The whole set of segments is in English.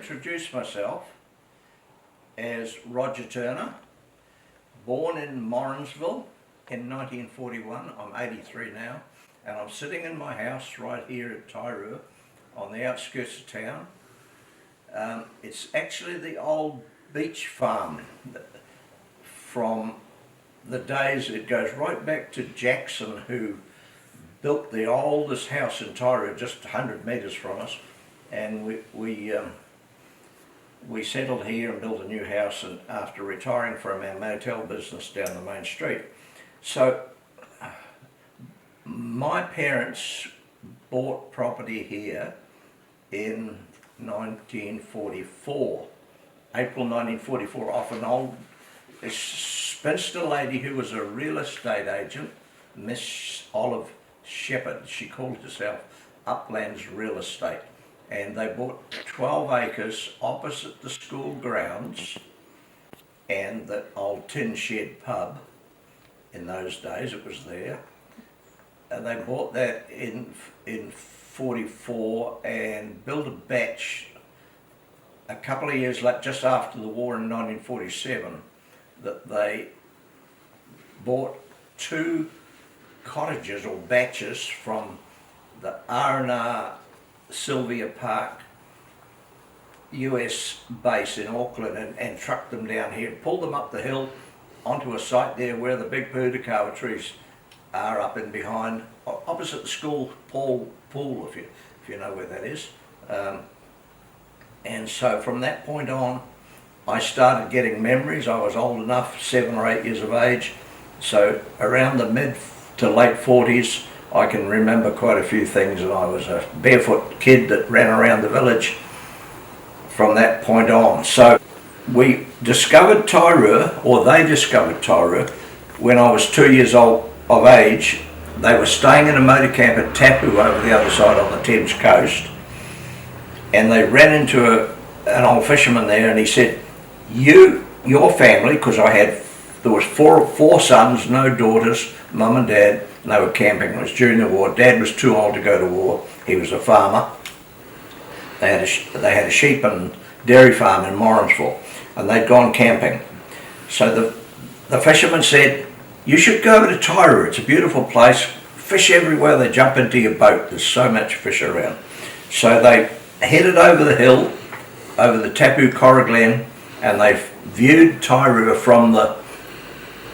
introduce myself as Roger Turner, born in Morrinsville in 1941. I'm 83 now, and I'm sitting in my house right here at Tairua on the outskirts of town. It's actually the old beach farm from the days, it goes right back to Jackson, who built the oldest house in Tairua, just 100 metres from us, and we settled here and built a new house, and after retiring from our motel business down the main street. So my parents bought property here in 1944, April 1944, off an old spinster lady who was a real estate agent, Miss Olive Shepherd. She called herself Uplands Real Estate, and they bought 12 acres opposite the school grounds and the old tin shed pub. In those days it was there, and they bought that in 44 and built a batch a couple of years later, just after the war in 1947, that they bought 2 cottages or batches from the R&R Sylvia Park US base in Auckland and trucked them down here, pulled them up the hill onto a site there where the big pūtakawa trees are up in behind, opposite the school pool, if you know where that is. And so from that point on, I started getting memories. I was old enough, 7 or 8 years of age, so around the mid to late 40s, I can remember quite a few things, and I was a barefoot kid that ran around the village from that point on. So we discovered Tairua, or they discovered Tairua, when I was 2 years old of age. They were staying in a motor camp at Tapu over the other side on the Thames coast, and they ran into an old fisherman there, and he said, your family, because there was four sons, no daughters, mum and dad, and they were camping. It was during the war. Dad was too old to go to war. He was a farmer. They had a sheep and dairy farm in Morrinsville, and they'd gone camping. So the fisherman said, you should go over to Tairua. It's a beautiful place. Fish everywhere. They jump into your boat. There's so much fish around. So they headed over the hill, over the Tapu Corriglen, and they viewed Tairua from the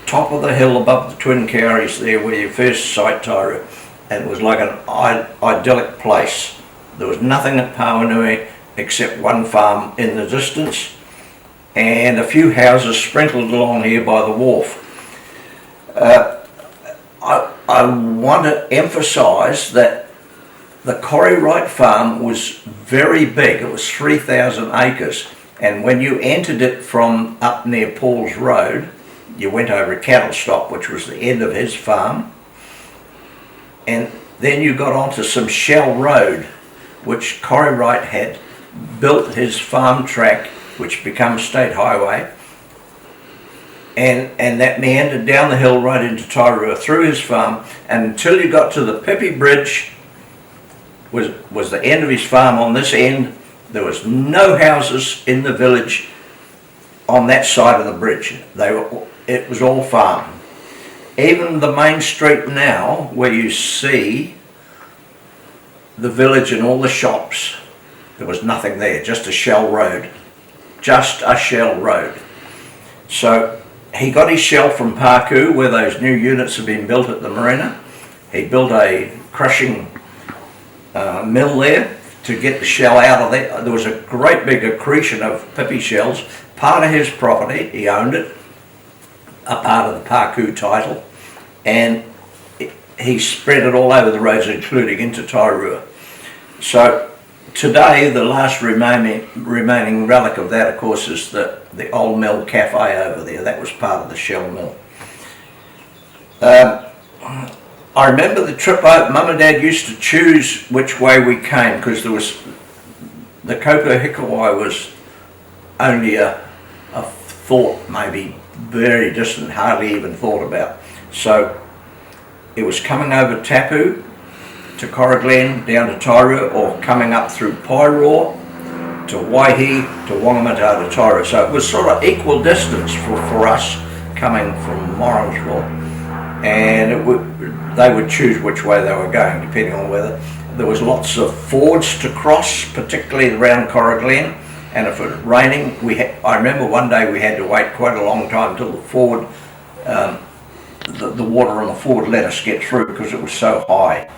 top of the hill above the Twin Cowries there where you first sight Tairua, and it was like an idyllic place. There was nothing at Pauanui except one farm in the distance and a few houses sprinkled along here by the wharf. I want to emphasise that the Corrie Wright farm was very big. It was 3,000 acres, and when you entered it from up near Paul's Road, you went over a cattle stop, which was the end of his farm, and then you got onto some shell road, which Corrie Wright had built his farm track, which becomes State Highway, and that meandered down the hill right into Tairua through his farm, and until you got to the Pippi Bridge was the end of his farm. On this end, there was no houses in the village on that side of the bridge. It was all farm. Even the main street now, where you see the village and all the shops, there was nothing there, just a shell road. Just a shell road. So he got his shell from Paku, where those new units have been built at the marina. He built a crushing mill there to get the shell out of there. There was a great big accretion of Pippi shells, part of his property. He owned it, a part of the Paku title, and he spread it all over the roads, including into Tairua. So today, the last remaining relic of that, of course, is the old mill cafe over there. That was part of the shell mill. I remember the trip out. Mum and Dad used to choose which way we came, because there was the Kopo Hikawai was only a thought, maybe very distant, hardly even thought about. So it was coming over Tapu to Corriglen down to Tairua, or coming up through Tairua to Waihi, to Whangamata, to Tairua. So it was sort of equal distance for us coming from Morrinsville, and they would choose which way they were going depending on whether there was lots of fords to cross, particularly around Corriglen, and if it was raining, I remember one day we had to wait quite a long time till the ford, the water on the ford let us get through because it was so high.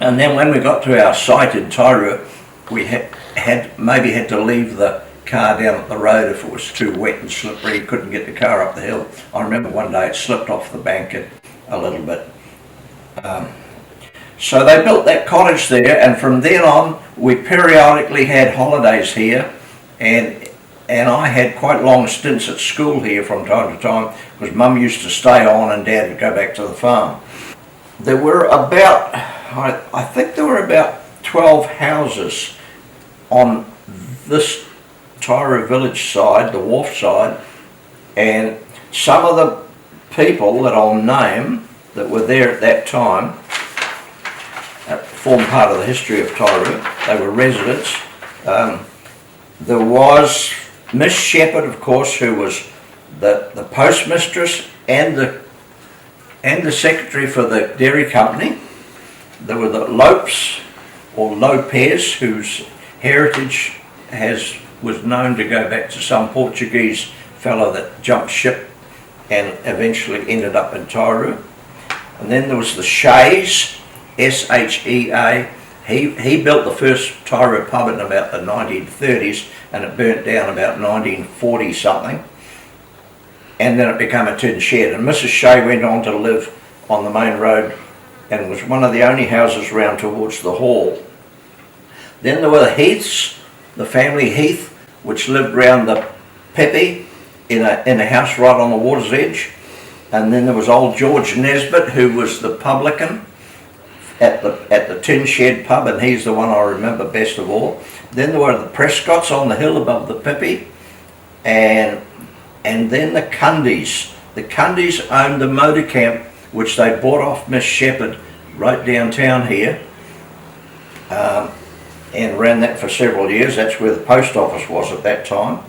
And then when we got to our site in Tairua, we maybe had to leave the car down at the road if it was too wet and slippery, couldn't get the car up the hill. I remember one day it slipped off the bank a little bit. So they built that cottage there, and from then on we periodically had holidays here, and I had quite long stints at school here from time to time because Mum used to stay on and Dad would go back to the farm. There were about, I think there were about 12 houses on this Tairua village side, the wharf side, and some of the people that I'll name that were there at that time form part of the history of Tairua. They were residents. There was Miss Shepherd, of course, who was the postmistress and the secretary for the dairy company. There were the Lopes or Lopez, whose heritage was known to go back to some Portuguese fellow that jumped ship and eventually ended up in Tairua. And then there was the Shays, S-H-E-A. He built the first Tairua pub in about the 1930s, and it burnt down about 1940 something, and then it became a tin shed. And Mrs. Shay went on to live on the main road and was one of the only houses round towards the hall. Then there were the Heaths, the family Heath, which lived round the Pepe in a house right on the water's edge. And then there was old George Nesbitt, who was the publican at the Tin Shed pub, and he's the one I remember best of all. Then there were the Prescotts on the hill above the Pepe, and then the Cundys. The Cundys owned the motor camp, which they bought off Miss Shepherd right downtown here, and ran that for several years. That's where the post office was at that time.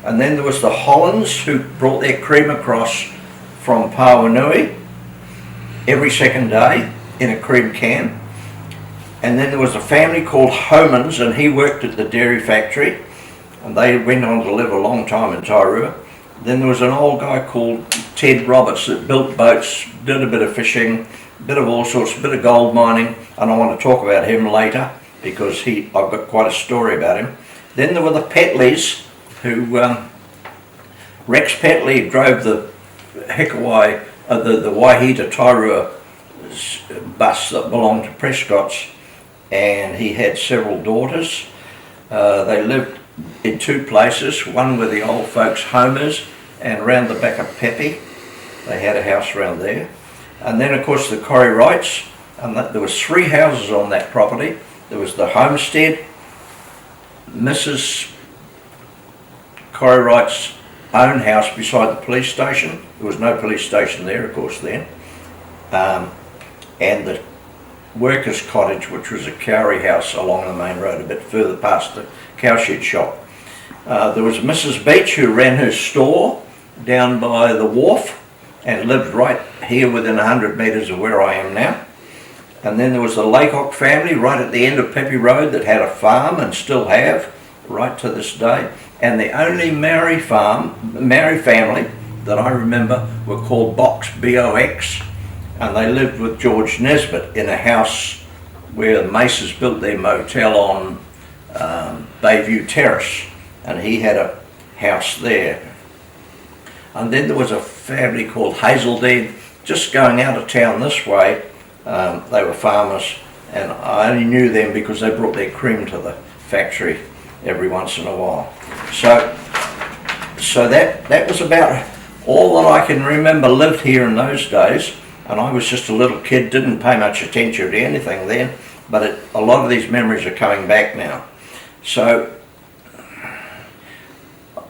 And then there was the Hollands, who brought their cream across from Pawanui every second day in a cream can. And then there was a family called Homans, and he worked at the dairy factory, and they went on to live a long time in Tairua. Then there was an old guy called Ted Roberts that built boats, did a bit of fishing, a bit of all sorts, a bit of gold mining, and I want to talk about him later because I've got quite a story about him. Then there were the Petleys, who Rex Petley drove the Hikawai, the Waihi to Tairua bus that belonged to Prescott's, and he had several daughters. They lived in two places, one where the old folks' home is, and round the back of Pepe. They had a house around there. And then of course the Corrie Wrights, and there was 3 houses on that property. There was the homestead, Mrs. Corrie Wright's own house beside the police station. There was no police station there, of course, then. And the workers' cottage, which was a cowrie house along the main road a bit further past the cowshed shop. There was Mrs. Beach, who ran her store down by the wharf and lived right here within 100 metres of where I am now. And then there was the Laycock family right at the end of Pepe Road that had a farm and still have right to this day. And the only Maori family that I remember were called Box, B-O-X, and they lived with George Nesbitt in a house where the Maces built their motel on Bayview Terrace, and he had a house there. And then there was a family called Hazeldean just going out of town this way. They were farmers, and I only knew them because they brought their cream to the factory every once in a while. So that was about all that I can remember lived here in those days, and I was just a little kid, didn't pay much attention to anything then, but a lot of these memories are coming back now. So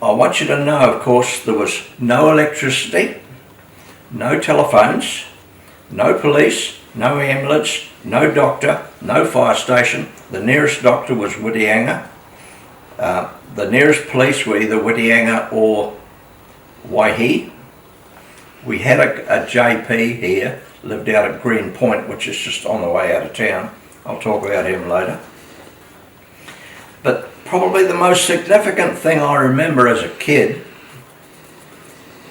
I want you to know, of course, there was no electricity, no telephones, no police, no ambulance, no doctor, no fire station. The nearest doctor was Whitianga. The nearest police were either Whitianga or Waihi. We had a JP here, lived out at Green Point, which is just on the way out of town. I'll talk about him later. But probably the most significant thing I remember as a kid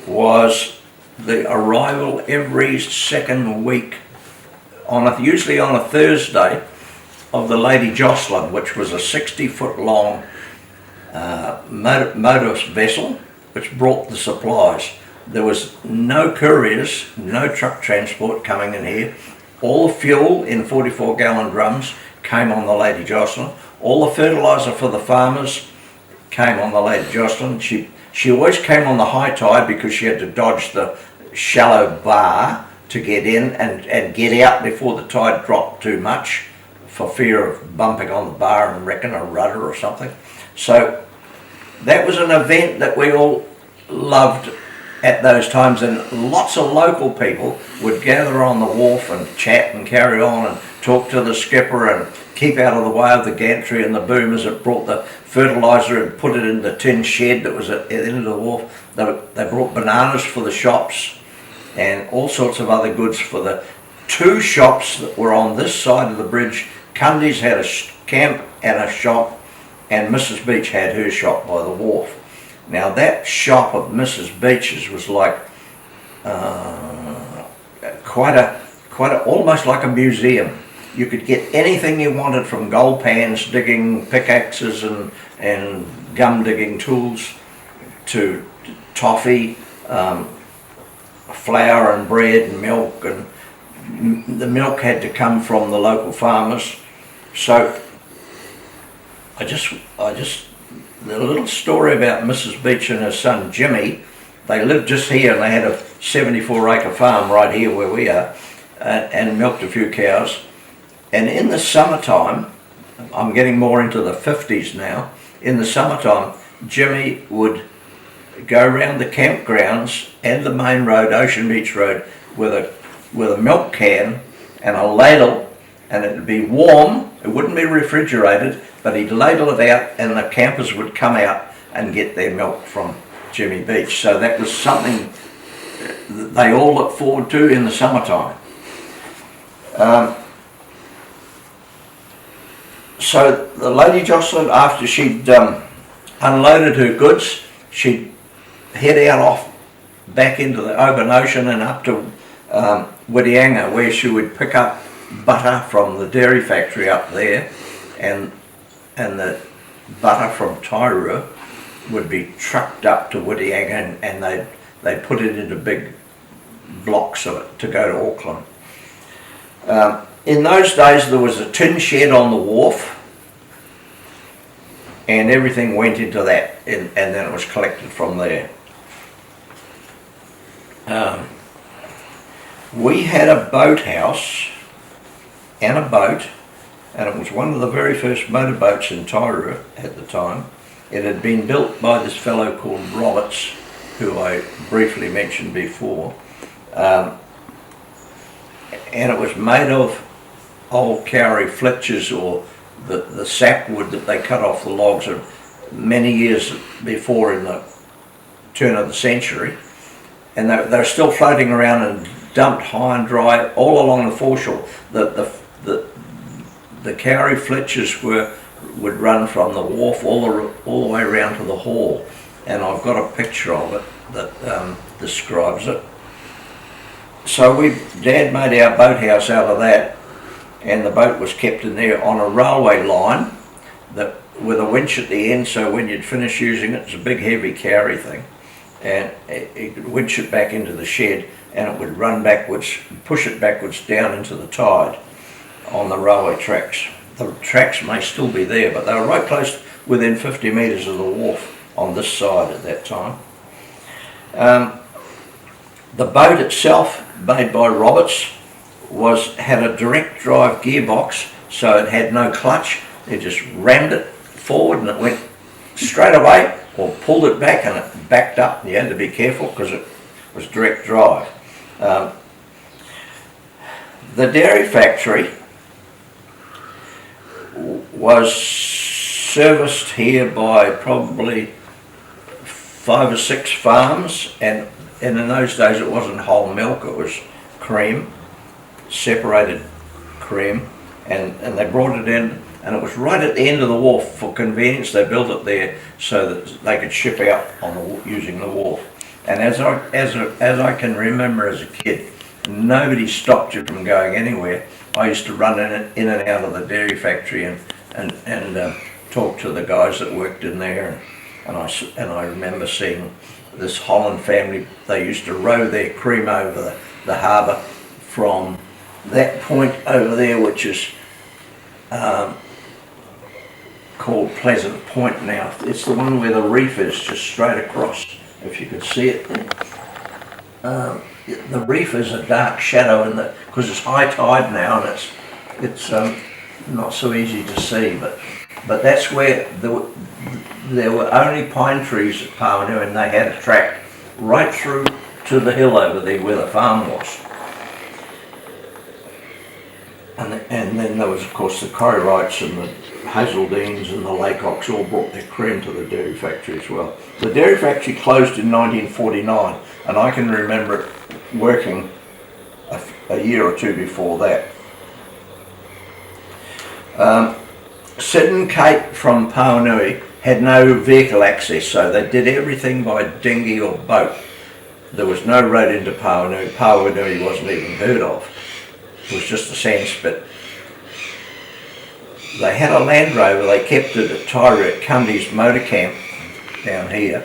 was the arrival every second week, usually on a Thursday, of the Lady Jocelyn, which was a 60-foot long motor vessel which brought the supplies. There was no couriers, no truck transport coming in here. All the fuel in 44-gallon drums came on the Lady Jocelyn. All the fertiliser for the farmers came on the Lady Jocelyn. She always came on the high tide because she had to dodge the shallow bar to get in and get out before the tide dropped too much, for fear of bumping on the bar and wrecking a rudder or something. So that was an event that we all loved at those times, and lots of local people would gather on the wharf and chat and carry on and talk to the skipper and keep out of the way of the gantry and the boomers that brought the fertiliser and put it in the tin shed that was at the end of the wharf. They brought bananas for the shops and all sorts of other goods for the two shops that were on this side of the bridge. Cundy's had a camp and a shop, and Mrs. Beach had her shop by the wharf. Now that shop of Mrs. Beach's was like almost like a museum. You could get anything you wanted, from gold pans, digging pickaxes and gum digging tools, to toffee, flour and bread and milk, and the milk had to come from the local farmers. So I just the little story about Mrs. Beach and her son Jimmy. They lived just here, and they had a 74-acre farm right here where we are, and milked a few cows. And in the summertime, I'm getting more into the 50s now, in the summertime, Jimmy would go around the campgrounds and the main road, Ocean Beach Road, with a milk can and a ladle, and it would be warm. It wouldn't be refrigerated, but he'd ladle it out, and the campers would come out and get their milk from Jimmy Beach. So that was something they all looked forward to in the summertime. So the Lady Jocelyn, after she'd unloaded her goods, she'd head out off back into the open ocean and up to Whitianga, where she would pick up butter from the dairy factory up there, and the butter from Tairua would be trucked up to Whitianga, and they'd put it into big blocks of it to go to Auckland. In those days there was a tin shed on the wharf, and everything went into that, and then it was collected from there. We had a boathouse and a boat, and it was one of the very first motorboats in Tairua at the time. It had been built by this fellow called Roberts, who I briefly mentioned before, and it was made of old kauri flitches, or the sapwood that they cut off the logs of many years before, in the turn of the century, and they're still floating around and dumped high and dry all along the foreshore. The kauri flitches would run from the wharf all the way around to the hall, and I've got a picture of it that describes it. So Dad made our boathouse out of that, and the boat was kept in there on a railway line with a winch at the end, so when you'd finish using it, it's a big heavy kauri thing, and you could winch it back into the shed, and it would run backwards, push it backwards down into the tide on the railway tracks. The tracks may still be there, but they were right close, within 50 metres of the wharf on this side at that time. The boat itself, made by Roberts, had a direct drive gearbox, so it had no clutch. They just rammed it forward and it went straight away, or pulled it back and it backed up, and you had to be careful because it was direct drive. The dairy factory was serviced here by probably 5 or 6 farms, and in those days it wasn't whole milk, it was cream, separated cream, and they brought it in, and it was right at the end of the wharf. For convenience, they built it there so that they could ship out on using the wharf. And as I can remember as a kid, nobody stopped you from going anywhere. I used to run in and out of the dairy factory and talk to the guys that worked in there, and I remember seeing this Holland family. They used to row their cream over the harbour from that point over there, which is called Pleasant Point now. It's the one where the reef is, just straight across, if you could see it there. The reef is a dark shadow because it's high tide now, and it's not so easy to see, but that's where there were only pine trees at Tairua, and they had a track right through to the hill over there where the farm was. And then there was, of course, the Corrierites and the Hazeldenes and the Laycocks all brought their cream to the dairy factory as well. The dairy factory closed in 1949, and I can remember it working a year or two before that. Sidon Cape from Pauanui had no vehicle access, so they did everything by dinghy or boat. There was no road into Pauanui. Pauanui wasn't even heard of. It was just a sand spit. They had a Land Rover. They kept it at Tairua at Cundy's motor camp down here,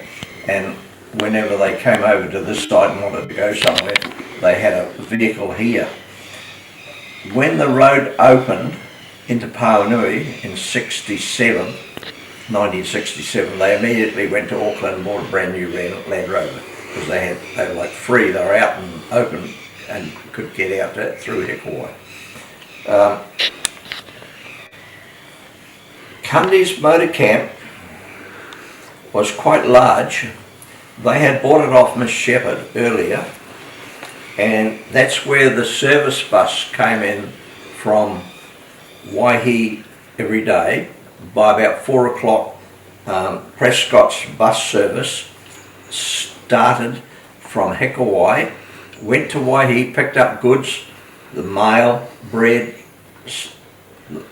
and whenever they came over to this side and wanted to go somewhere, they had a vehicle here. When the road opened into Pauanui in 1967, they immediately went to Auckland and bought a brand new Land Rover, because they were like free. They were out and open and could get out through Hekawai. Cundy's motor camp was quite large. They had bought it off Miss Shepherd earlier, and that's where the service bus came in from Waihi every day. By about 4 o'clock, Prescott's bus service started from Hekawai, went to Waihi, picked up goods, the mail, bread,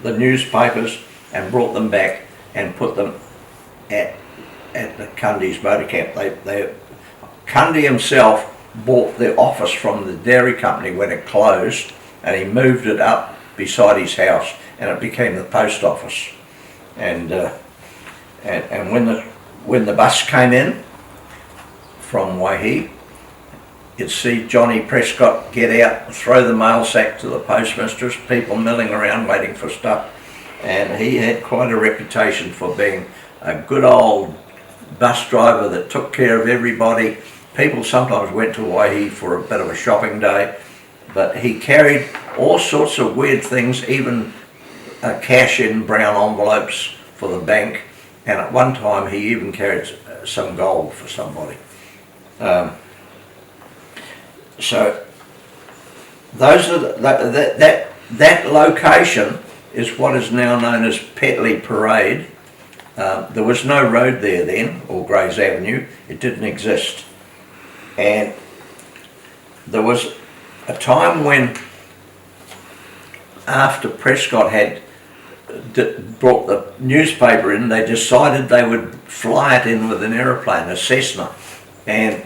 the newspapers, and brought them back and put them at the Cundy's motor camp. Cundy himself bought the office from the dairy company when it closed, and he moved it up beside his house, and it became the post office. And when the bus came in from Waihi, you'd see Johnny Prescott get out and throw the mail sack to the postmistress, people milling around waiting for stuff, and he had quite a reputation for being a good old bus driver that took care of everybody. People sometimes went to Waihi for a bit of a shopping day, but he carried all sorts of weird things, even cash in brown envelopes for the bank, and at one time he even carried some gold for somebody. So those are that location is what is now known as Petley Parade. There was no road there then, or Grays Avenue. It didn't exist. And there was a time when, after Prescott had brought the newspaper in, they decided they would fly it in with an aeroplane, a Cessna, and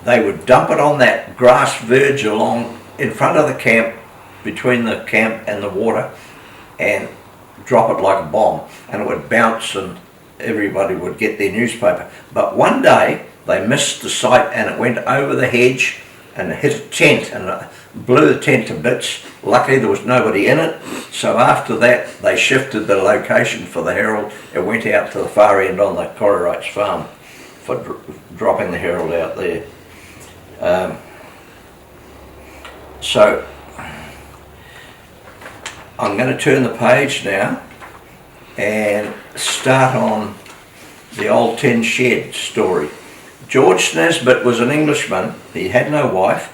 they would dump it on that grass verge along in front of the camp, between the camp and the water, and drop it like a bomb, and it would bounce and everybody would get their newspaper. But one day they missed the sight, and it went over the hedge and it hit a tent and blew the tent to bits. Luckily there was nobody in it, so after that they shifted the location for the Herald. It went out to the far end on the Corrierites farm for dropping the Herald out there. So I'm going to turn the page now and start on the old tin shed story. George Nesbitt was an Englishman. He had no wife.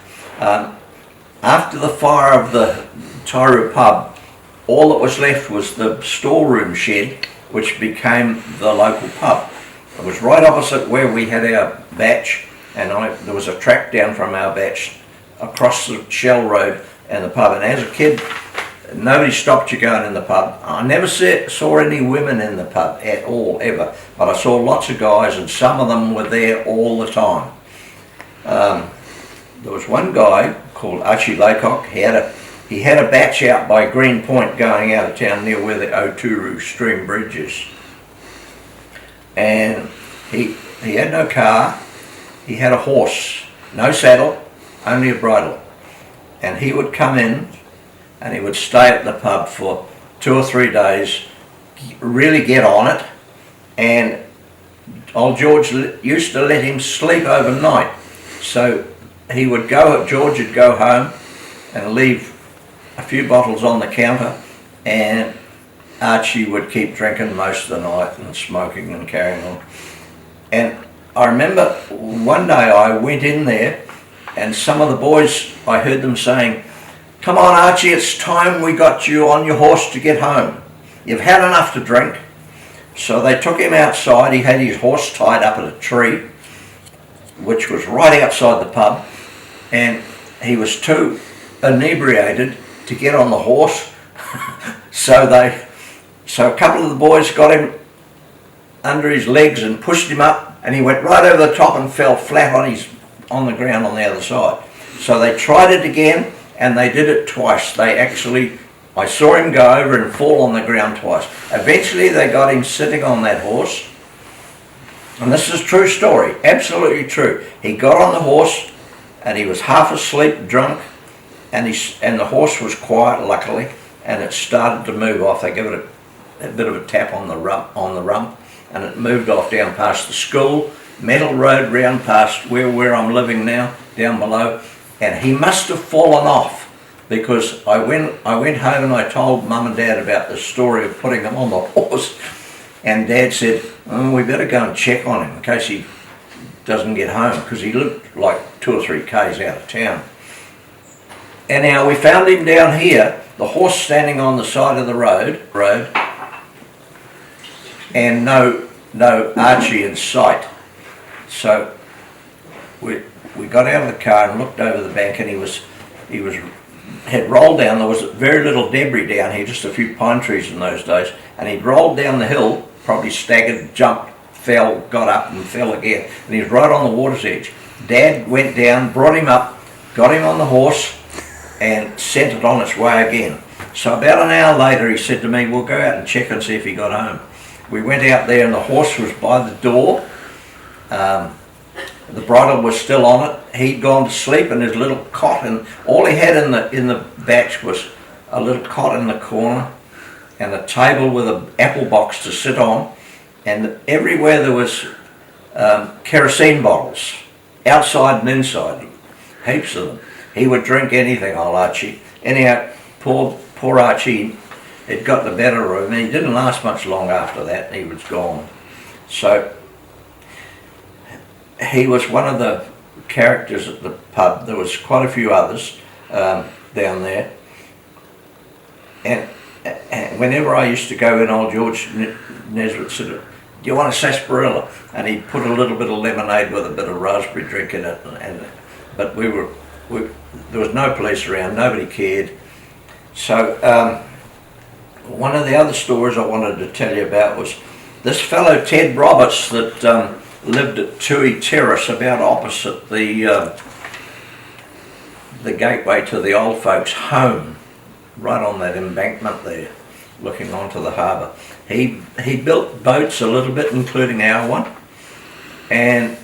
After the fire of the Tairua pub, all that was left was the storeroom shed, which became the local pub. It was right opposite where we had our batch, and there was a track down from our batch across the Shell Road and the pub. And as a kid, nobody stopped you going in the pub. I never saw any women in the pub at all, ever, but I saw lots of guys, and some of them were there all the time. There was one guy called Archie Laycock. He had a batch out by Green Point going out of town near where the Oturu Stream Bridge is. And he had no car, he had a horse, no saddle, only a bridle. And he would come in and he would stay at the pub for 2 or 3 days, really get on it, and old George used to let him sleep overnight. So George would go home and leave a few bottles on the counter, and Archie would keep drinking most of the night and smoking and carrying on. And I remember one day I went in there, and some of the boys, I heard them saying, "Come on Archie, it's time we got you on your horse to get home. You've had enough to drink." So they took him outside. He had his horse tied up at a tree, which was right outside the pub, and he was too inebriated to get on the horse. So a couple of the boys got him under his legs and pushed him up, and he went right over the top and fell flat on the ground on the other side. So they tried it again, and they did it twice. I saw him go over and fall on the ground twice. Eventually they got him sitting on that horse, and this is a true story, absolutely true. He got on the horse and he was half asleep, drunk, and the horse was quiet, luckily, and it started to move off. They gave it a bit of a tap on the rump, and it moved off down past the school, Metal Road, round past where I'm living now, down below. And he must have fallen off, because I went home and I told Mum and Dad about the story of putting him on the horse, and Dad said, "Oh, we better go and check on him in case he doesn't get home," because he lived like 2 or 3 k's out of town. Anyhow, we found him down here, the horse standing on the side of the road, and no Archie in sight. So we got out of the car and looked over the bank, and he had rolled down. There was very little debris down here, just a few pine trees in those days, and he'd rolled down the hill, probably staggered, jumped, fell, got up and fell again, and he was right on the water's edge. Dad went down, brought him up, got him on the horse, and sent it on its way again. So about an hour later he said to me, "We'll go out and check and see if he got home." We went out there, and the horse was by the door. The bridle was still on it. He'd gone to sleep in his little cot, and all he had in the batch was a little cot in the corner and a table with an apple box to sit on, and everywhere there was kerosene bottles, outside and inside, heaps of them. He would drink anything, old Archie. Anyhow, poor Archie, it got the better of him. He didn't last much long after that. He was gone. So he was one of the characters at the pub. There was quite a few others down there. And whenever I used to go in, old George Nesbitt said, "Do you want a sarsaparilla?" And he'd put a little bit of lemonade with a bit of raspberry drink in it. But there was no police around, nobody cared. So one of the other stories I wanted to tell you about was this fellow Ted Roberts that lived at Tui Terrace, about opposite the gateway to the old folks' home, right on that embankment there, looking onto the harbour. He built boats a little bit, including our one, and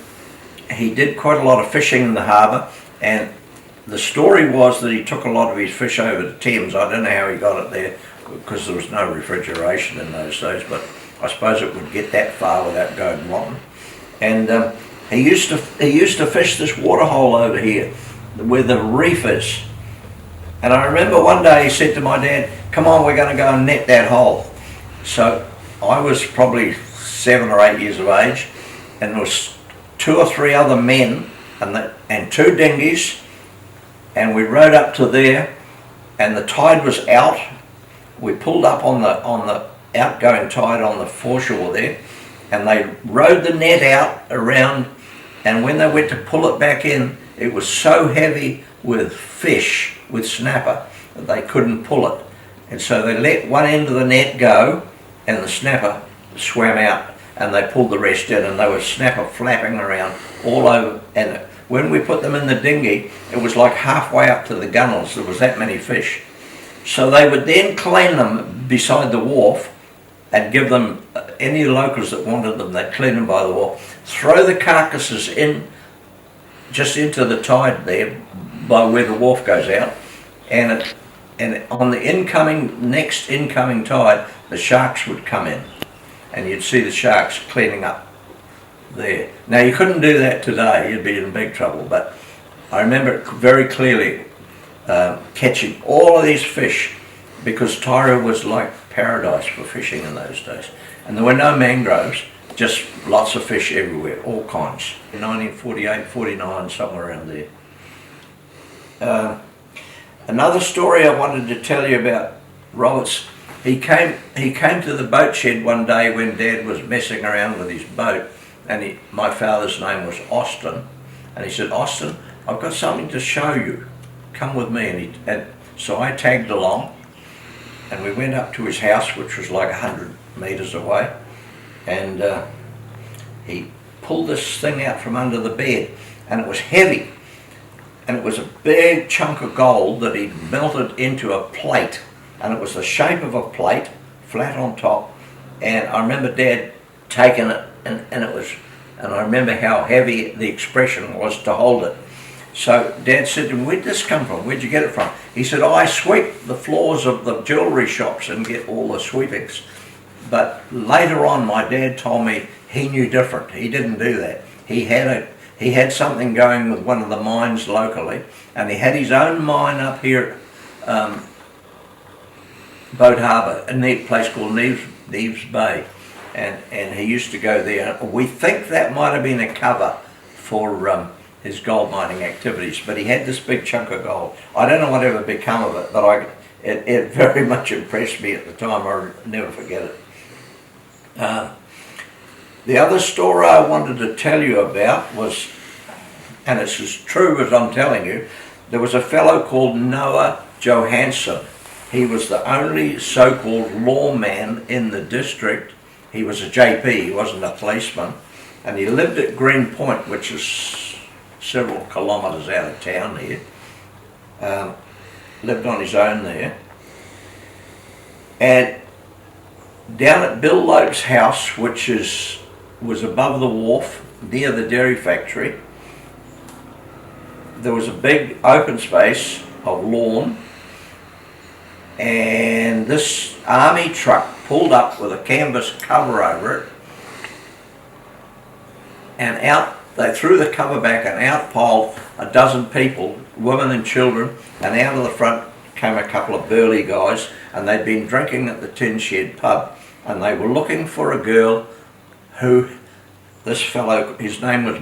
he did quite a lot of fishing in the harbour, and the story was that he took a lot of his fish over to Thames. I don't know how he got it there, because there was no refrigeration in those days, but I suppose it would get that far without going rotten. And he used to fish this waterhole over here where the reef is. And I remember one day he said to my dad, "Come on, we're going to go and net that hole." So I was probably 7 or 8 years of age, and there was 2 or 3 other men and 2 dinghies and we rode up to there, and the tide was out. We pulled up on the outgoing tide on the foreshore there, and they rode the net out around, and when they went to pull it back in, it was so heavy with fish, with snapper, that they couldn't pull it. And so they let one end of the net go, and the snapper swam out, and they pulled the rest in, and they were snapper flapping around all over. And when we put them in the dinghy, it was like halfway up to the gunnels. There was that many fish. So they would then clean them beside the wharf and give them, any locals that wanted them, they'd clean them by the wharf, throw the carcasses in, just into the tide there, by where the wharf goes out, and on the next incoming tide, the sharks would come in, and you'd see the sharks cleaning up there. Now you couldn't do that today, you'd be in big trouble, but I remember it very clearly, catching all of these fish, because Tairua was like paradise for fishing in those days. And there were no mangroves, just lots of fish everywhere, all kinds. In 1948, 49, somewhere around there. Another story I wanted to tell you about Roberts. He came to the boat shed one day when Dad was messing around with his boat, and my father's name was Austin, and he said, "Austin, I've got something to show you. Come with me." And so I tagged along, and we went up to his house, which was like 100 metres away, and he pulled this thing out from under the bed, and it was heavy, and it was a big chunk of gold that he'd melted into a plate, and it was the shape of a plate, flat on top. And I remember Dad taking it, and I remember how heavy the expression was to hold it. So Dad said to him, "Where'd this come from? Where'd you get it from?" He said, "I sweep the floors of the jewellery shops and get all the sweepings." But later on, my dad told me he knew different. He didn't do that. He had something going with one of the mines locally, and he had his own mine up here at Boat Harbour, a neat place called Neves Bay, and he used to go there. We think that might have been a cover for his gold mining activities, but he had this big chunk of gold. I don't know what ever become of it, but it very much impressed me at the time. I'll never forget it. The other story I wanted to tell you about was, and it's as true as I'm telling you, there was a fellow called Noah Johansson. He was the only so-called lawman in the district. He was a JP, he wasn't a policeman, and he lived at Green Point, which is several kilometres out of town here. Lived on his own there. And down at Bill Lope's house, which was above the wharf, near the dairy factory, there was a big open space of lawn, and this army truck pulled up with a canvas cover over it, and out they threw the cover back, and out piled a dozen people, women and children, and out of the front came a couple of burly guys, and they'd been drinking at the Tin Shed pub, and they were looking for a girl who, this fellow, his name was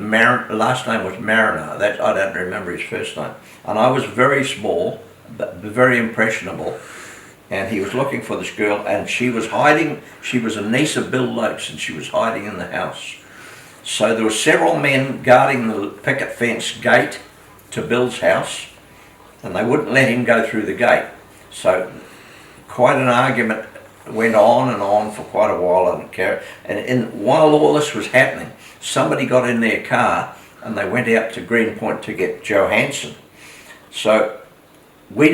last name was Mariner. That I don't remember his first name, and I was very small but very impressionable, and he was looking for this girl, and she was hiding. She was a niece of Bill Lope's, and she was hiding in the house. So there were several men guarding the picket fence gate to Bill's house, and they wouldn't let him go through the gate. So quite an argument went on and on for quite a while, and while all this was happening, somebody got in their car and they went out to Green Point to get Johansson. So I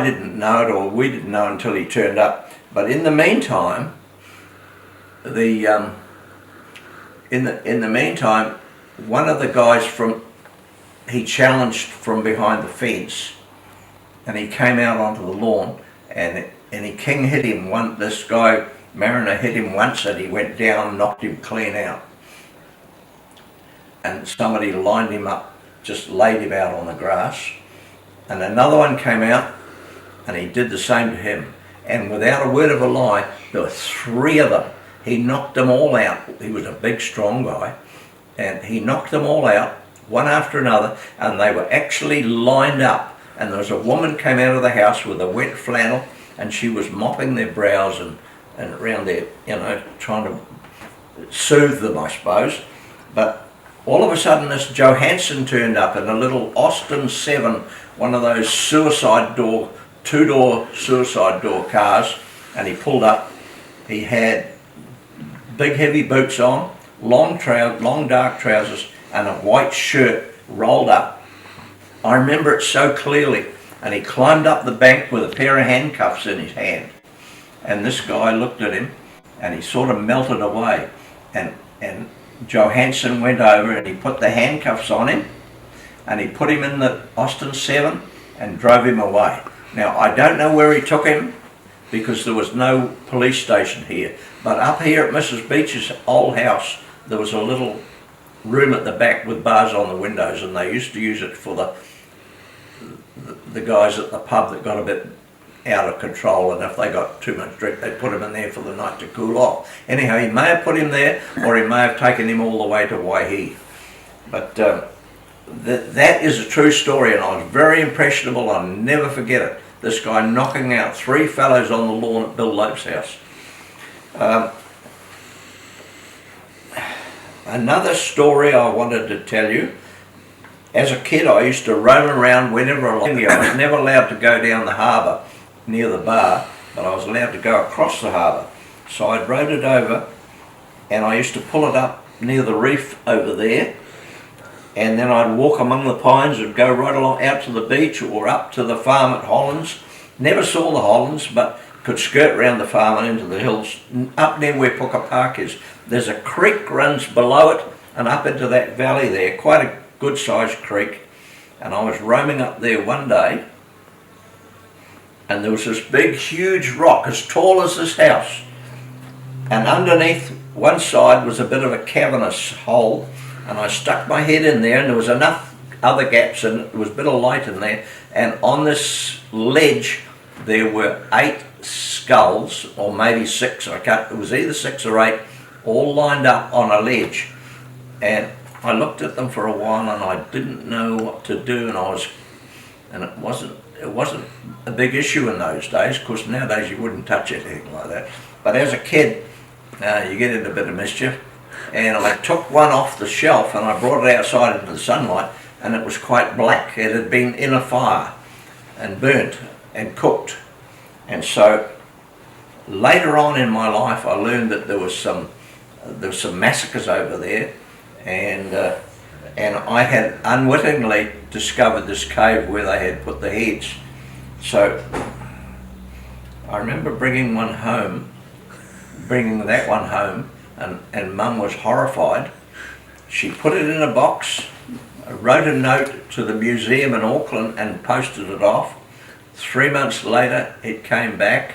didn't know it, or we didn't know until he turned up. But in the meantime, one of the guys he challenged from behind the fence, and he came out onto the lawn, and King hit him this guy, Mariner, hit him once, and he went down, knocked him clean out. And somebody lined him up, just laid him out on the grass. And another one came out, and he did the same to him. And without a word of a lie, there were three of them. He knocked them all out. He was a big, strong guy, and he knocked them all out, one after another, and they were actually lined up and there was a woman came out of the house with a wet flannel, and she was mopping their brows and around there, you know, trying to soothe them, I suppose. But all of a sudden this Johansson turned up in a little Austin 7, one of those suicide door, two-door suicide door cars, and he pulled up. He had big heavy boots on, long dark trousers, and a white shirt rolled up. I remember it so clearly. And he climbed up the bank with a pair of handcuffs in his hand. And this guy looked at him and he sort of melted away. And Johansson went over and he put the handcuffs on him and he put him in the Austin 7 and drove him away. Now, I don't know where he took him because there was no police station here. But up here at Mrs. Beach's old house, there was a little room at the back with bars on the windows, and they used to use it for the guys at the pub that got a bit out of control, and if they got too much drink they put him in there for the night to cool off. Anyhow, he may have put him there or he may have taken him all the way to Waihi. But that is a true story, and I was very impressionable. I'll never forget it. This guy knocking out 3 fellows on the lawn at Bill Lope's house. Another story I wanted to tell you. As a kid, I used to roam around whenever I was. I was never allowed to go down the harbour near the bar, but I was allowed to go across the harbour. So I rowed it over, and I used to pull it up near the reef over there, and then I'd walk among the pines and go right along out to the beach or up to the farm at Hollands. Never saw the Hollands, but could skirt round the farm and into the hills. Up near where Puka Park is, there's a creek runs below it and up into that valley there, quite a good sized creek. And I was roaming up there one day, and there was this big huge rock as tall as this house, and underneath one side was a bit of a cavernous hole, and I stuck my head in there, and there was enough other gaps and there was a bit of light in there, and on this ledge there were 8 skulls, or maybe 6, it was either 6 or 8, all lined up on a ledge. And I looked at them for a while and I didn't know what to do, and it wasn't a big issue in those days. Of course, nowadays you wouldn't touch anything like that. But as a kid, you get into a bit of mischief. And I took one off the shelf and I brought it outside into the sunlight, and it was quite black. It had been in a fire and burnt and cooked. And so later on in my life, I learned that there was some massacres over there, and I had unwittingly discovered this cave where they had put the heads. So I remember bringing that one home, and Mum was horrified. She put it in a box, wrote a note to the museum in Auckland and posted it off. 3 months later it came back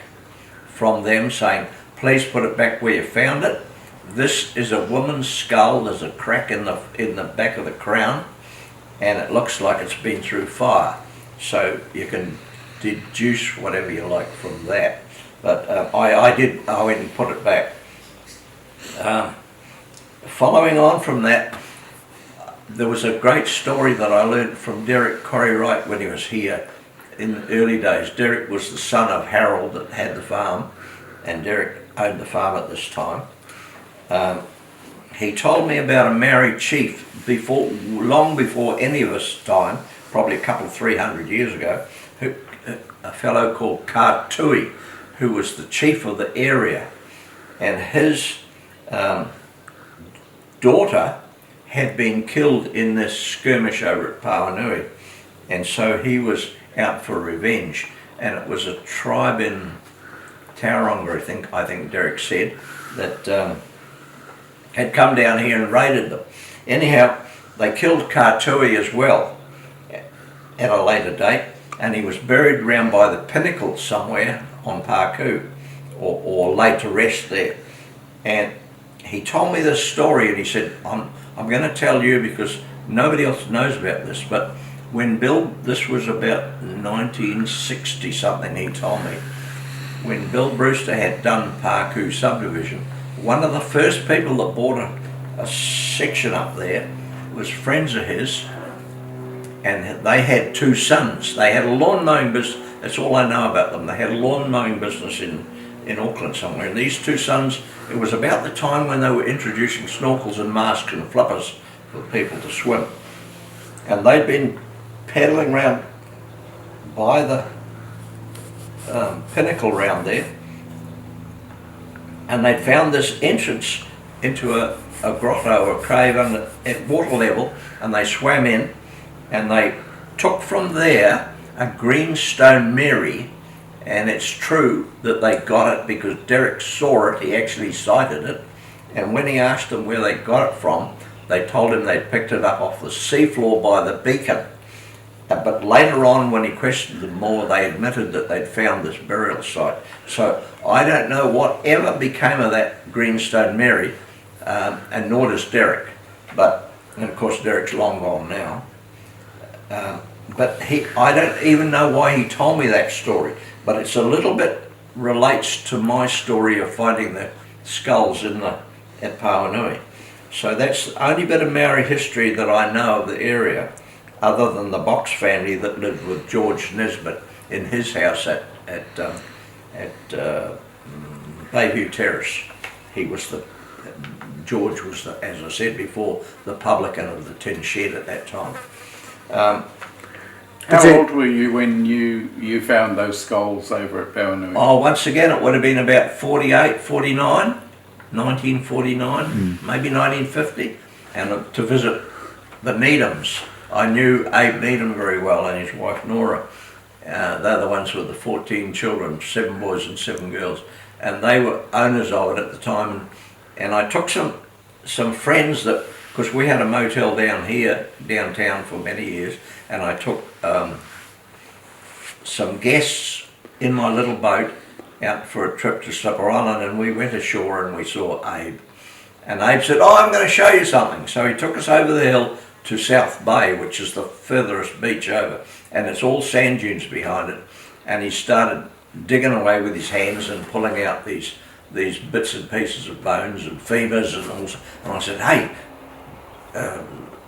from them saying, please put it back where you found it. This is a woman's skull. There's a crack in the back of the crown, and it looks like it's been through fire. So you can deduce whatever you like from that. But I went and put it back. Following on from that, there was a great story that I learned from Derek Corrie-Wright when he was here in the early days. Derek was the son of Harold that had the farm, and Derek owned the farm at this time. He told me about a Maori chief long before any of us time, probably 300 years ago, a fellow called Tairua, who was the chief of the area, and his daughter had been killed in this skirmish over at Pawanui, and so he was out for revenge. And it was a tribe in Tairua, I think Derek said, that had come down here and raided them. Anyhow, they killed Tairua as well at a later date, and he was buried round by the pinnacle somewhere on Paku, or laid to rest there. And he told me this story, and he said, I'm going to tell you because nobody else knows about this, but when this was about 1960 something, he told me, when Bill Brewster had done Paku subdivision, one of the first people that bought a section up there was friends of his, and they had 2 sons. They had a lawn mowing business. That's all I know about them. They had a lawn mowing business in Auckland somewhere. And these 2 sons, it was about the time when they were introducing snorkels and masks and flippers for people to swim. And they'd been paddling around by the pinnacle round there, and they'd found this entrance into a grotto or a cave at water level, and they swam in, and they took from there a green stone Mary. And it's true that they got it because Derek saw it. He actually sighted it, and when he asked them where they got it from, they told him they'd picked it up off the seafloor by the beacon. But later on, when he questioned them more, they admitted that they'd found this burial site. So I don't know whatever became of that greenstone Mary, and nor does Derek. And of course Derek's long gone now. But I don't even know why he told me that story. But it's a little bit relates to my story of finding the skulls at Pauanui. So that's the only bit of Maori history that I know of the area, other than the Box family that lived with George Nisbet in his house at Bayview Terrace. George was, as I said before, the publican of the tin shed at that time. How old were you when you found those skulls over at Pauanui? Oh, once again, it would have been about 48, 49, 1949, maybe 1950, and to visit the Needhams. I knew Abe Needham very well and his wife Nora. They're the ones with the 14 children, 7 boys and 7 girls, and they were owners of it at the time. And I took some friends that, because we had a motel down here, downtown for many years, and I took some guests in my little boat out for a trip to Slipper Island, and we went ashore and we saw Abe. And Abe said, "Oh, I'm going to show you something." So he took us over the hill to South Bay, which is the furthest beach over, and it's all sand dunes behind it. And he started digging away with his hands and pulling out these bits and pieces of bones and femurs and all. And I said, "Hey,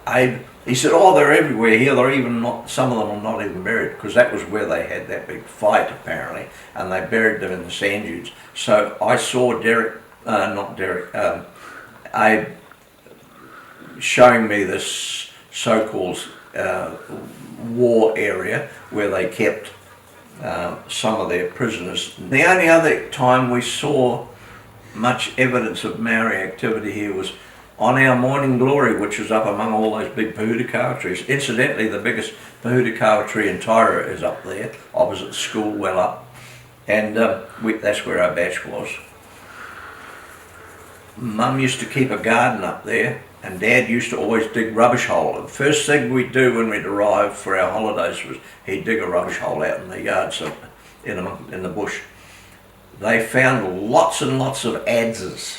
Abe," he said, "Oh, they're everywhere here. They're even not, some of them are not even buried," because that was where they had that big fight apparently, and they buried them in the sand dunes. So I saw Abe showing me this so-called war area where they kept some of their prisoners. The only other time we saw much evidence of Maori activity here was on our Morning Glory, which was up among all those big pohutukawa trees. Incidentally, the biggest pohutukawa tree in Tairua is up there, opposite the school, well up. And that's where our batch was. Mum used to keep a garden up there, and Dad used to always dig rubbish hole. The first thing we'd do when we'd arrive for our holidays was he'd dig a rubbish hole out in the yard, in the bush. They found lots and lots of adzes.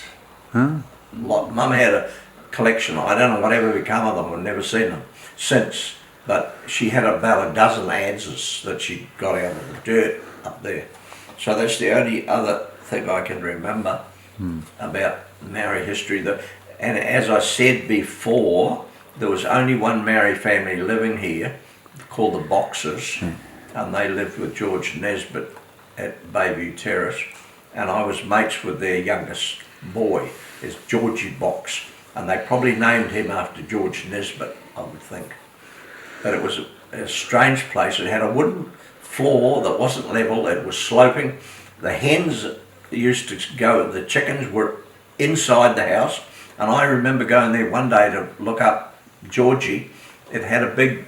Mum had a collection. I don't know whatever become of them. I've never seen them since. But she had about a dozen adzes that she got out of the dirt up there. So that's the only other thing I can remember about Maori history. And as I said before, there was only one Maori family living here called the Boxers, and they lived with George Nisbet at Bayview Terrace, and I was mates with their youngest boy, is Georgie Box, and they probably named him after George Nisbet, I would think. But it was a strange place. It had a wooden floor that wasn't level, it was sloping. The hens used to go, the chickens were inside the house, and I remember going there one day to look up Georgie. It had a big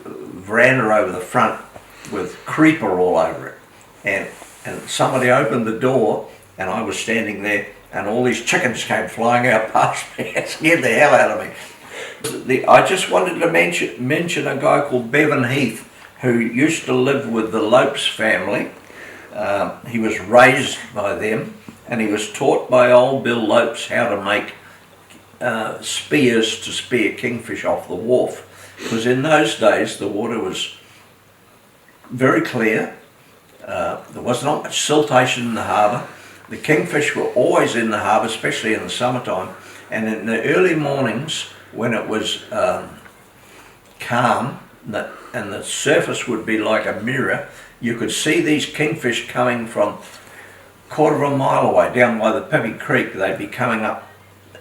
veranda over the front with creeper all over it, and somebody opened the door and I was standing there and all these chickens came flying out past me. It scared the hell out of me. I just wanted to mention a guy called Bevan Heath who used to live with the Lopes family. He was raised by them, and he was taught by old Bill Lopes how to make spears to spear kingfish off the wharf. Because in those days the water was very clear, there was not much siltation in the harbour. The kingfish were always in the harbour, especially in the summertime, and in the early mornings when it was calm, and the surface would be like a mirror. You could see these kingfish coming from quarter of a mile away down by the Pippy Creek. They'd be coming up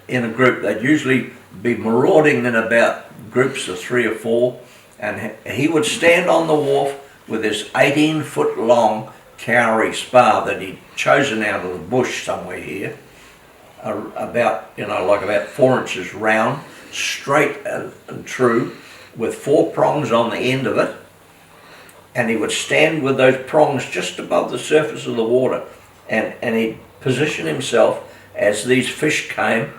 in a group. They'd usually be marauding in about groups of 3 or 4, and he would stand on the wharf with his 18-foot long cowrie spar that he'd chosen out of the bush somewhere here, about, you know, like about 4 inches round, straight and true, with 4 prongs on the end of it, and he would stand with those prongs just above the surface of the water, and he'd position himself as these fish came,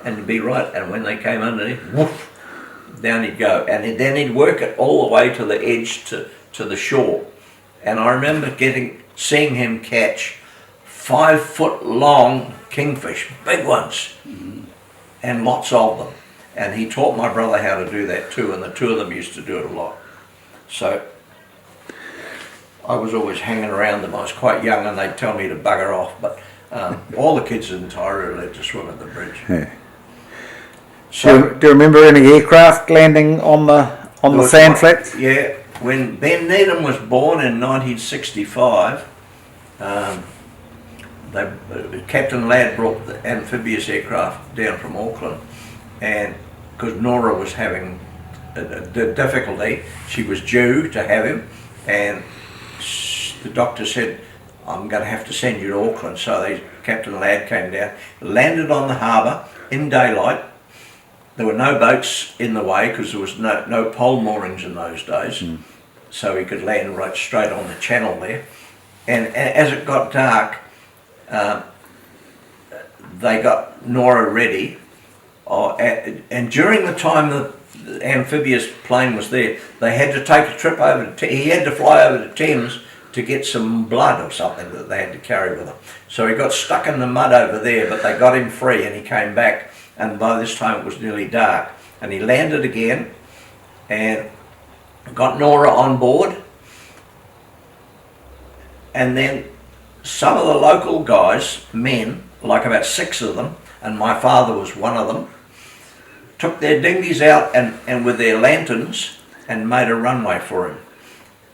and he'd be right, and when they came underneath, woof, down he'd go, and then he'd work it all the way to the edge to the shore. And I remember seeing him catch 5-foot long kingfish, big ones, and lots of them. And he taught my brother how to do that too, and the two of them used to do it a lot. So I was always hanging around them. I was quite young, and they'd tell me to bugger off, but all the kids in Tairua let to swim at the bridge. Yeah. So, Do you remember any aircraft landing on the sand flats? Yeah, when Ben Needham was born in 1965, Captain Ladd brought the amphibious aircraft down from Auckland, and because Nora was having a difficulty, she was due to have him, and the doctor said, I'm going to have to send you to Auckland. So Captain Ladd came down, landed on the harbour in daylight. There were no boats in the way because there was no pole moorings in those days, so he could land right straight on the channel there. And as it got dark, they got Nora ready, and during the time the amphibious plane was there, they had to take a trip over to he had to fly over to Thames to get some blood or something that they had to carry with them. So he got stuck in the mud over there, but they got him free, and he came back, and by this time it was nearly dark, and he landed again and got Nora on board. And then some of the local guys, men, like about 6 of them, and my father was one of them, took their dinghies out and with their lanterns and made a runway for him,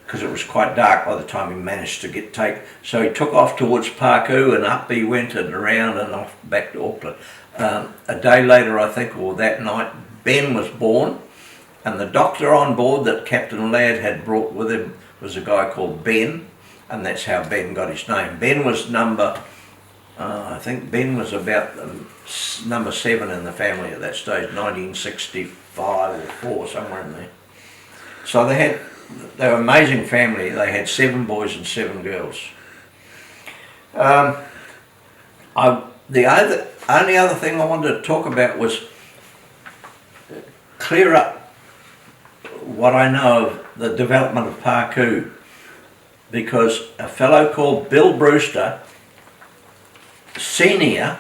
because it was quite dark by the time he managed to take. So he took off towards Parku, and up he went and around and off back to Auckland. A day later, I think, or that night, Ben was born, and the doctor on board that Captain Ladd had brought with him was a guy called Ben, and that's how Ben got his name. Ben was I think Ben was about number 7 in the family at that stage, 1965 or 4, somewhere in there. So they were an amazing family. They had 7 boys and 7 girls. The only other thing I wanted to talk about was clear up what I know of the development of Parku, because a fellow called Bill Brewster Senior,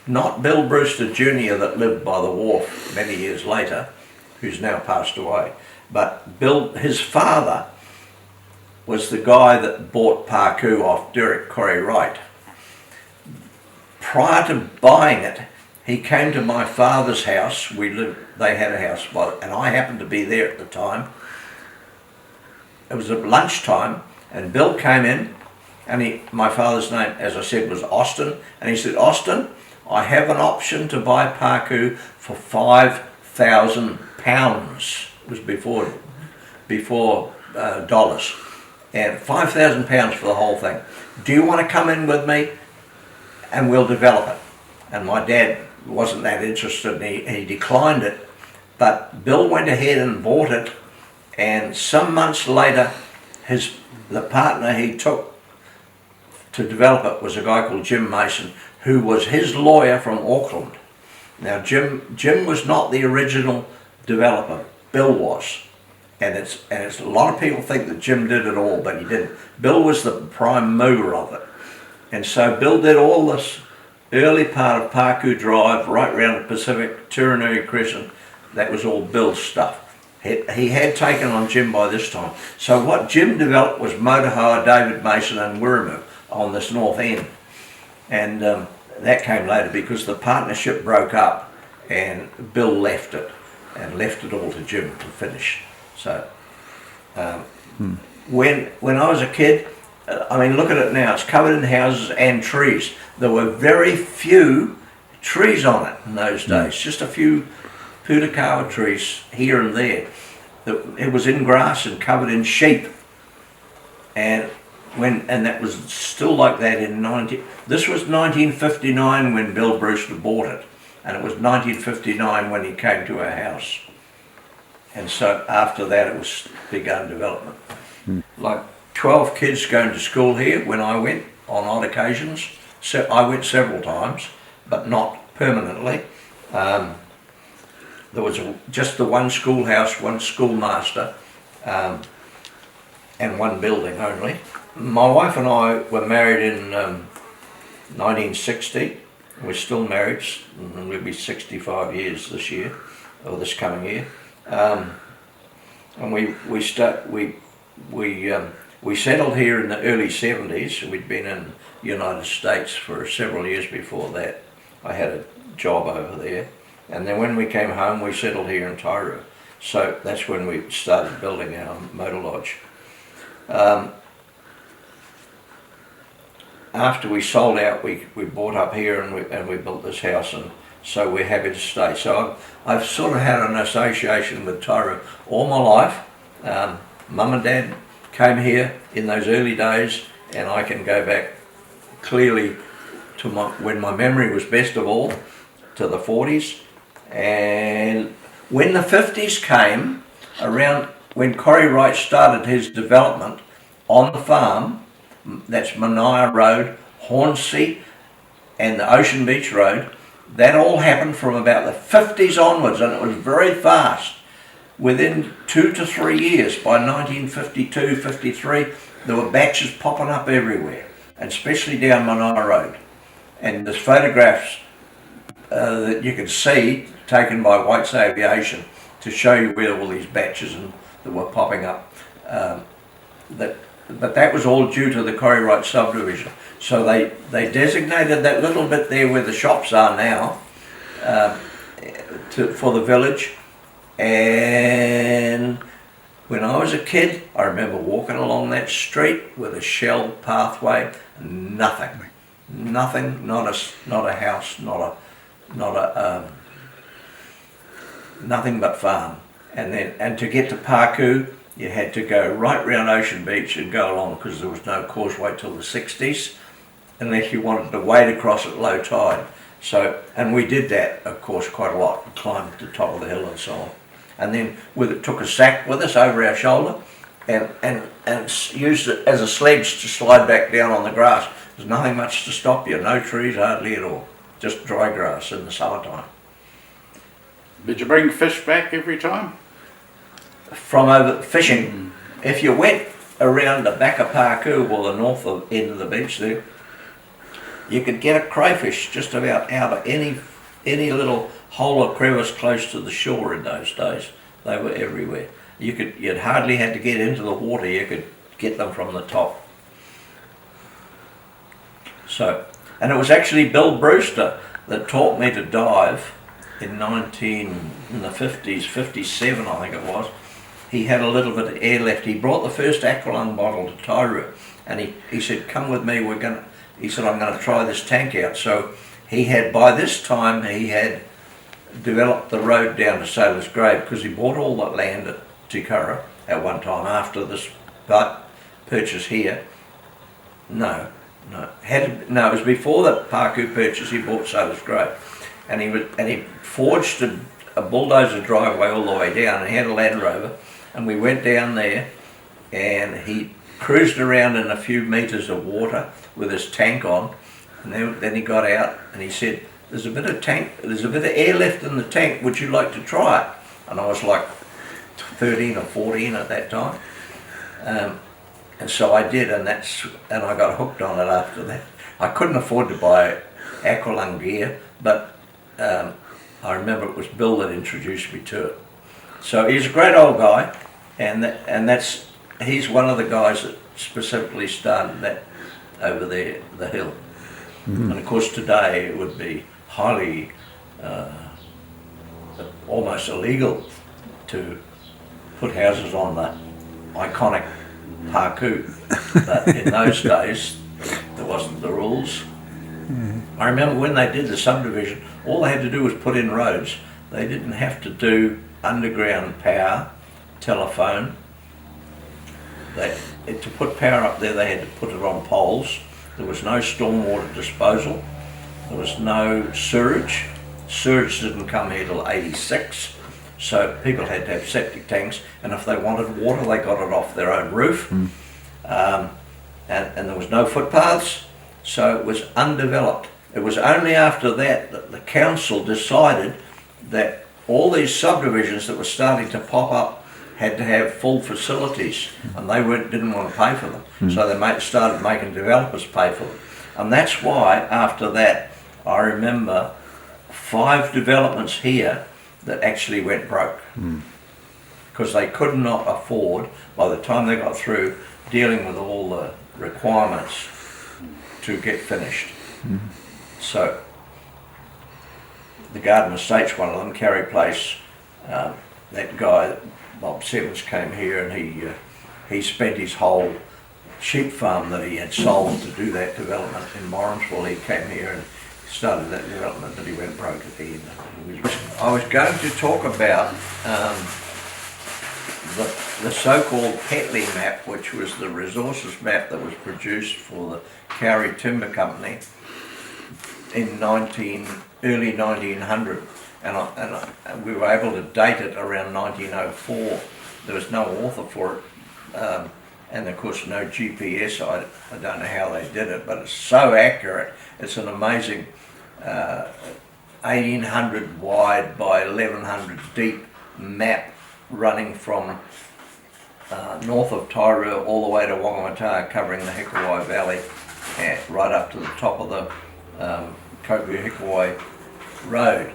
not Bill Brewster Junior that lived by the wharf many years later, who's now passed away, but Bill, his father, was the guy that bought Parku off Derek Corey Wright. Prior to buying it, he came to my father's house. They had a house, and I happened to be there at the time. It was at lunchtime, and Bill came in, and my father's name, as I said, was Austin, and he said, Austin, I have an option to buy Parku for £5,000. It was before dollars, and £5,000 for the whole thing. Do you want to come in with me and we'll develop it? And my dad wasn't that interested, and he declined it, but Bill went ahead and bought it, and some months later the partner he took to develop it was a guy called Jim Mason, who was his lawyer from Auckland. Now Jim was not the original developer, Bill was, and it's a lot of people think that Jim did it all, but he didn't. Bill was the prime mover of it, and so Bill did all this early part of Parku Drive right round the Pacific, Turanui Crescent. That was all Bill's stuff. He had taken on Jim by this time. So what Jim developed was Motohoa, David Mason and Wiremu on this north end, and that came later because the partnership broke up and Bill left it all to Jim to finish. So when I was a kid, I mean, look at it now. It's covered in houses and trees. There were very few trees on it in those days. Just a few putakawa trees here and there. It was in grass and covered in sheep. And that was still like that in this was 1959 when Bill Brewster bought it, and it was 1959 when he came to our house. And so after that it was begun development. Like 12 kids going to school here when I went on odd occasions. So I went several times, but not permanently. There was just the one schoolhouse, one schoolmaster, and one building only. My wife and I were married in 1960. We're still married, and we'll be 65 years this year, or this coming year. And we settled here in the early 70s. We'd been in the United States for several years before that. I had a job over there. And then when we came home, we settled here in Tairua. So that's when we started building our motor lodge. After we sold out, we bought up here and we built this house, and so we're happy to stay. So I've sort of had an association with Tairua all my life. Mum and Dad came here in those early days, and I can go back clearly to when my memory was best of all, to the 40s. And when the 50s came around, when Corrie Wright started his development on the farm, that's Mania Road, Hornsey and the Ocean Beach Road, that all happened from about the 50s onwards, and it was very fast. Within 2 to 3 years, by 1952, 53, there were batches popping up everywhere, and especially down Mania Road. And there's photographs that you can see taken by White's Aviation to show you where all these batches that were popping up. But that was all due to the Corrie Wright subdivision. So they designated that little bit there where the shops are now for the village. And when I was a kid, I remember walking along that street with a shell pathway, nothing, not a house, nothing but farm. And to get to Paku, you had to go right round Ocean Beach and go along, because there was no causeway till the 60s, unless you wanted to wade across at low tide. So, and we did that, of course, quite a lot. We climbed to the top of the hill and so on. And then took a sack with us over our shoulder and used it as a sledge to slide back down on the grass. There's nothing much to stop you, no trees hardly at all, just dry grass in the summertime. Did you bring fish back every time? From over fishing, if you went around the back of Paku or the north end of the beach there, you could get a crayfish just about out of any little hole or crevice close to the shore in those days. They were everywhere. You'd hardly had to get into the water, you could get them from the top. So, and it was actually Bill Brewster that taught me to dive in the 50s, 57 I think it was. He had a little bit of air left. He brought the first aqualung bottle to Tairua, and he said, come with me, he said, I'm going to try this tank out. So by this time he had developed the road down to Sailor's Grave, because he bought all that land at Tikara at one time after this purchase here. No, it was before that Paku purchase. He bought Sailor's Grave, and he forged a bulldozer driveway all the way down, and he had a Land Rover, and we went down there, and he cruised around in a few metres of water with his tank on, and then he got out and he said, there's a bit of air left in the tank, would you like to try it? And I was like 13 or 14 at that time, and so I did, and I got hooked on it after that. I couldn't afford to buy aqualung gear, but I remember it was Bill that introduced me to it. So he's a great old guy, and he's one of the guys that specifically started that over there, the hill. And of course today it would be highly, almost illegal to put houses on the iconic Haku. But in those days, there wasn't the rules. I remember when they did the subdivision, all they had to do was put in roads. They didn't have to do underground power, telephone. To put power up there, they had to put it on poles. There was no stormwater disposal. There was no sewage. Sewage didn't come here till '86. So people had to have septic tanks, and if they wanted water, they got it off their own roof. And there was no footpaths, so it was undeveloped. It was only after that that the council decided that all these subdivisions that were starting to pop up had to have full facilities, and they didn't want to pay for them. So they started making developers pay for them. And that's why, after that, I remember 5 developments here that actually went broke. Because they could not afford, by the time they got through dealing with all the requirements, to get finished. So the Garden Estate's one of them, Carey Place. That guy, Bob Sevens, came here and he spent his whole sheep farm that he had sold to do that development in Morrinsville. He came here and started that development, but he went broke at the end. I was going to talk about the so-called Petley map, which was the resources map that was produced for the Cowrie Timber Company in early 1900, and we were able to date it around 1904. There was no author for it, and of course no GPS. I don't know how they did it, but it's so accurate. It's an amazing 1800 wide by 1100 deep map running from north of Tairua all the way to Whangamata, covering the Hikawai Valley, right up to the top of the Koku Hikawai Road.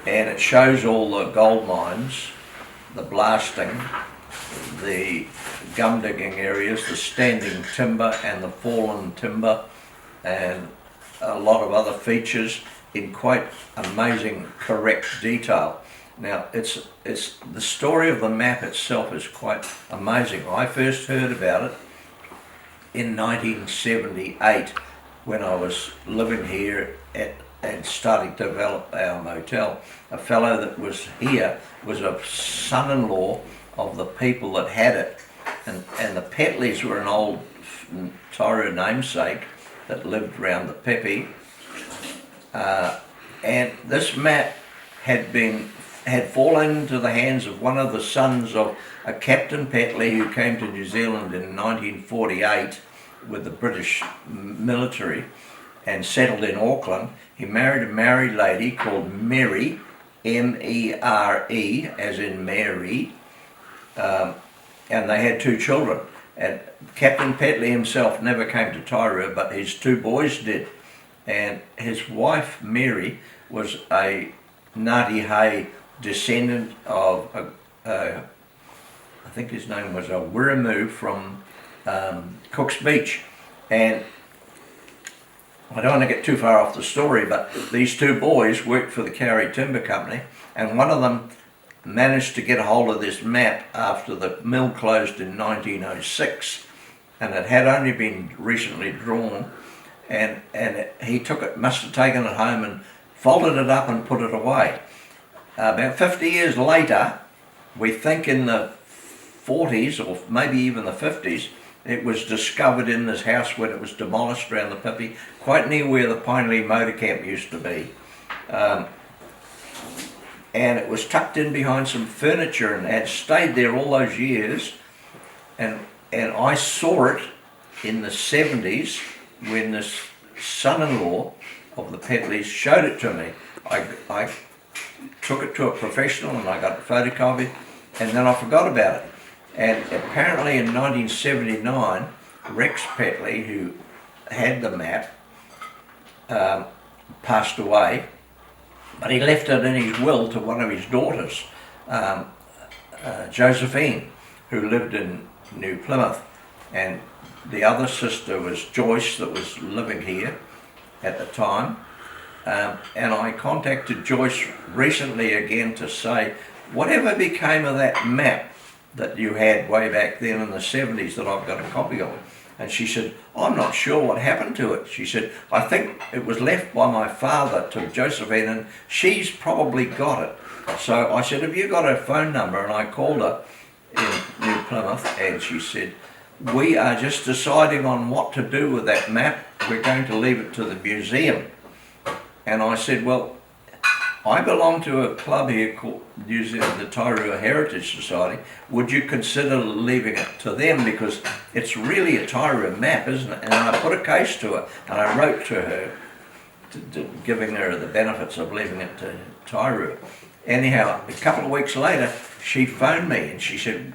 And it shows all the gold mines, the blasting, the gum digging areas, the standing timber and the fallen timber, and a lot of other features in quite amazing, correct detail. Now, it's the story of the map itself is quite amazing. I first heard about it in 1978 when I was living here and starting to develop our motel. A fellow that was here was a son-in-law of the people that had it, and the Petleys were an old Tairua namesake that lived around the Pepe, and this map had fallen into the hands of one of the sons of a Captain Petley who came to New Zealand in 1948 with the British military and settled in Auckland. He married a married lady called Mary, M-E-R-E, as in Mary, and they had 2 children. And Captain Petley himself never came to Tairua, but his 2 boys did. And his wife, Mary, was a Ngāti Hei descendant of, I think his name was a Wiremu from Cook's Beach. And I don't want to get too far off the story, but these 2 boys worked for the Cowrie Timber Company, and one of them managed to get a hold of this map after the mill closed in 1906, and it had only been recently drawn, and he must have taken it home and folded it up and put it away. About 50 years later, we think in the 40s or maybe even the 50s, it was discovered in this house when it was demolished around the Pipi, quite near where the Pineley Motor Camp used to be. And it was tucked in behind some furniture and had stayed there all those years. And I saw it in the 70s when this son-in-law of the Petleys showed it to me. I took it to a professional and I got it photocopied, and then I forgot about it. And apparently in 1979, Rex Petley, who had the map, passed away, but he left it in his will to one of his daughters, Josephine, who lived in New Plymouth, and the other sister was Joyce, that was living here at the time. And I contacted Joyce recently again to say, whatever became of that map that you had way back then in the 70s that I've got a copy of. And she said, I'm not sure what happened to it. She said, I think it was left by my father to Josephine and she's probably got it. So I said, have you got her phone number? And I called her in New Plymouth and she said, we are just deciding on what to do with that map. We're going to leave it to the museum. And I said, well, I belong to a club here called New Zealand, the Tairua Heritage Society. Would you consider leaving it to them? Because it's really a Tairua map, isn't it? And I put a case to her and I wrote to her, giving her the benefits of leaving it to Tairua. Anyhow, a couple of weeks later, she phoned me and she said,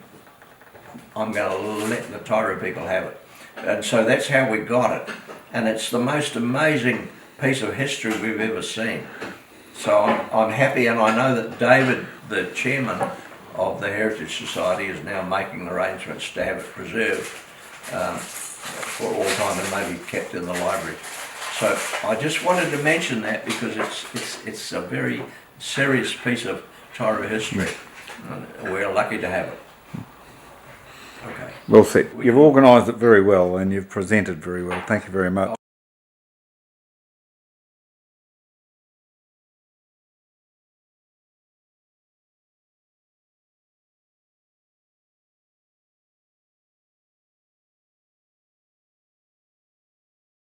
I'm going to let the Tairua people have it. And so that's how we got it. And it's the most amazing piece of history we've ever seen. So I'm happy, and I know that David, the chairman of the Heritage Society, is now making arrangements to have it preserved for all time and maybe kept in the library. So I just wanted to mention that because it's a very serious piece of Tairua history. And we're lucky to have it. Okay. Well said. You've organised it very well and you've presented very well. Thank you very much.